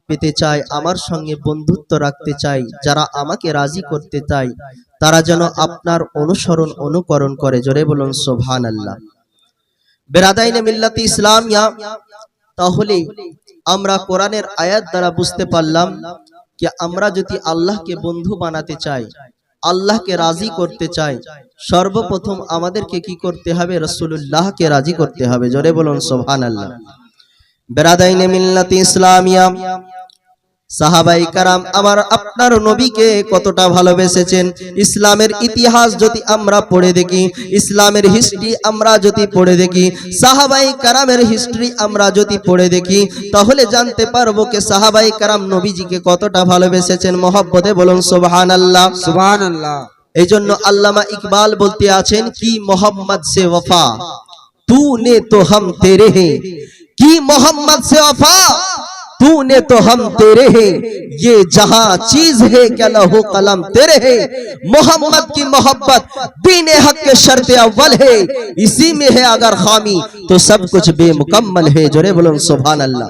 পেতে চায়, আমার সঙ্গে বন্ধুত্ব রাখতে চায়, যারা আমাকে রাজি করতে চায়, তারা যেন আপনার অনুসরণ অনুকরণ করে। জোরে বলুন সুবহানাল্লাহ। বেরাদাইনে মিল্লাতে ইসলামিয়া, তাহলে আমরা কোরআনের আয়াত দ্বারা বুঝতে পারলাম যে আমরা যদি আল্লাহকে বন্ধু বানাতে চাই, আল্লাহকে রাজি করতে চাই, সর্বপ্রথম আমাদেরকে কি করতে হবে? রাসূলুল্লাহকে রাজি করতে হবে। জোরে বলুন সুবহানাল্লাহ। বেরাদাইনে মিল্লাতে ইসলামিয়া, সাহাবায়ে কেরাম আমার আপনার নবীকে কতটা ভালোবেসেছেন। ইসলামের ইতিহাস যদি আমরা পড়ে দেখি, ইসলামের হিস্ট্রি আমরা যদি পড়ে দেখি, সাহাবায়ে কেরামের হিস্ট্রি আমরা যদি পড়ে দেখি, তাহলে জানতে পারবো যে সাহাবায়ে কেরাম নবীজিকে কতটা ভালোবেসেছেন। মহব্বতে বলুন সুবহানাল্লাহ, সুবহানাল্লাহ। এই জন্য আল্লামা ইকবাল বলতে আছেন কি মোহাম্মদ সে ওফা তूने तो हम तेरे हैं, কি মোহাম্মদ সে ওফা तूने तो हम तेरे हैं, ये जहां चीज है क्या लहू कलम तेरे है। मोहम्मद की मोहब्बत दीन हक के शर्त अव्वल है, इसी में है अगर खामी तो सब कुछ बेमुकम्मल है। जोरे बोलুন সুবহানাল্লাহ।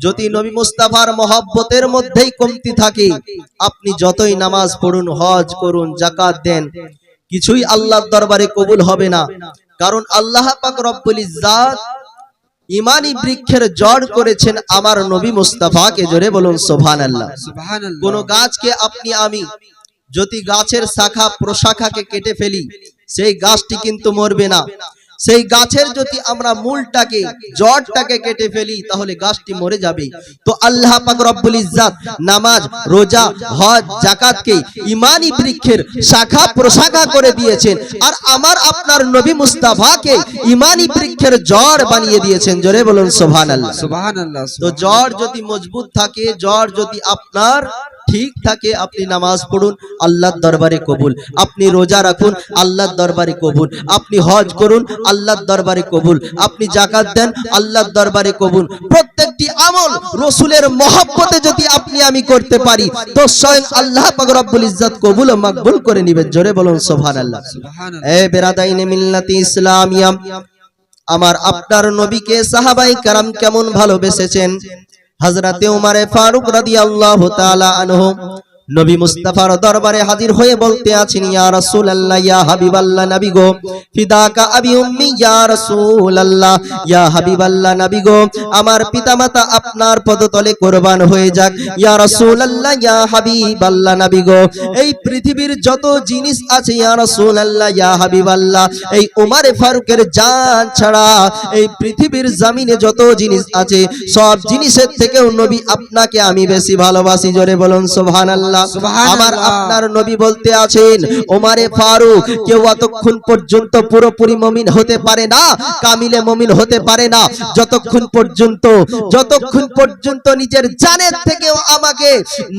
যদি নবী মুস্তাফার মহব্বতের মধ্যেই কমতি থাকে, আপনি যতই নামাজ পড়ুন, হজ করুন, যাকাত দেন, কিছুই আল্লাহর দরবারে কবুল হবে না। কারণ আল্লাহ পাক রব্বুল ইজ্জাত ইমানি বৃক্ষের জড় করেছেন আমার নবী মুস্তাফাকে। জোরে বলুন সুবহানাল্লাহ। কোন গাছকে আপনি আমি যদি গাছের শাখা প্রশাখাকে কেটে ফেলি, সেই গাছটি কিন্তু মরবে না। সেই গাছের যদি আমরা মূলটাকে, জড়টাকে কেটে ফেলি, তাহলে গাছটি মরে যাবে। তো আল্লাহ পাক রব্বুল ইজ্জাত নামাজ, রোজা, হজ, যাকাতকে ইমানি বৃক্ষের শাখা প্রশাখা করে দিয়েছেন, আর আমার আপনার নবী মুস্তাফাকে ইমানি বৃক্ষের জড় বানিয়ে দিয়েছেন। জোরে বলুন সুবহানাল্লাহ, সুবহানাল্লাহ। তো জড় যদি মজবুত থাকে, জড় যদি আপনার ঠিক থাকে, আপনি নামাজ পড়ুন, আল্লাহর দরবারে কবুল। আপনি রোজা রাখুন, আল্লাহর দরবারে কবুল। আপনি হজ করুন, আল্লাহর দরবারে কবুল। আপনি যাকাত দেন, আল্লাহর দরবারে কবুল। প্রত্যেকটি আমল রাসূলের মহব্বতে যদি আপনি আমি করতে পারি, তো স্বয়ং আল্লাহ পাক রব্বুল ইজ্জাত কবুল ও মাকবুল করে নেবেন। জোরে বলুন সুবহানাল্লাহ। এ বেরাদাইনে মিল্লাতে ইসলামিয়া, আমার আপনার নবীকে সাহাবায়ে কেরাম কেমন ভালোবেসেছেন। হযরতে উমর ফারুক রাদিয়াল্লাহু তাআলা আনহু নবী মুস্তাফার দরবারে হাজির হয়ে বলতে আছেন, ইয়া রাসূলুল্লাহ, ইয়া হাবিবাল্লাহ, নবী গো, ফিদাকা আবি উম্মি, ইয়া রাসূলুল্লাহ, ইয়া হাবিবাল্লাহ, নবী গো, আমার পিতামাতা আপনার পদতলে কুরবান হয়ে যাক। ইয়া রাসূলুল্লাহ, ইয়া হাবিবাল্লাহ, নবী গো, এই পৃথিবীর যত জিনিস আছে, ইয়া রাসূলুল্লাহ, ইয়া হাবিবাল্লাহ, এই উমর ফারুকের জান ছাড়া এই পৃথিবীর জমিনে যত জিনিস আছে, সব জিনিসের থেকেও নবী আপনাকে আমি বেশি ভালোবাসি। জোরে বলুন সুবহানাল্লাহ। আমার আপনার নবী বলতে আছেন, ওমরে ফারুক কেউ অতক্ষণ পর্যন্ত পুরোপুরি মুমিন হতে পারে না, কামিলে মুমিন হতে পারে না, যতক্ষণ পর্যন্ত নিজের জানের থেকেও আমাকে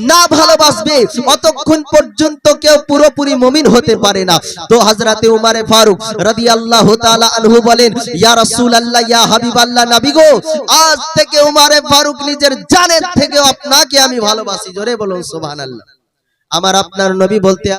না ভালোবাসবে, অতক্ষণ পর্যন্ত কেউ পুরোপুরি মুমিন হতে পারে না। তো হযরতে উমরে ফারুক রাদিয়াল্লাহু তাআলা আনহু বলেন, ইয়া রাসূলুল্লাহ, ইয়া হাবিবাল্লাহ, নবী গো, আজ থেকে উমরে ফারুক নিজের জানের থেকেও আপনাকে আমি ভালোবাসি। জোরে বলুন সুবহানাল্লাহ। আমার আপনার নবী বলতে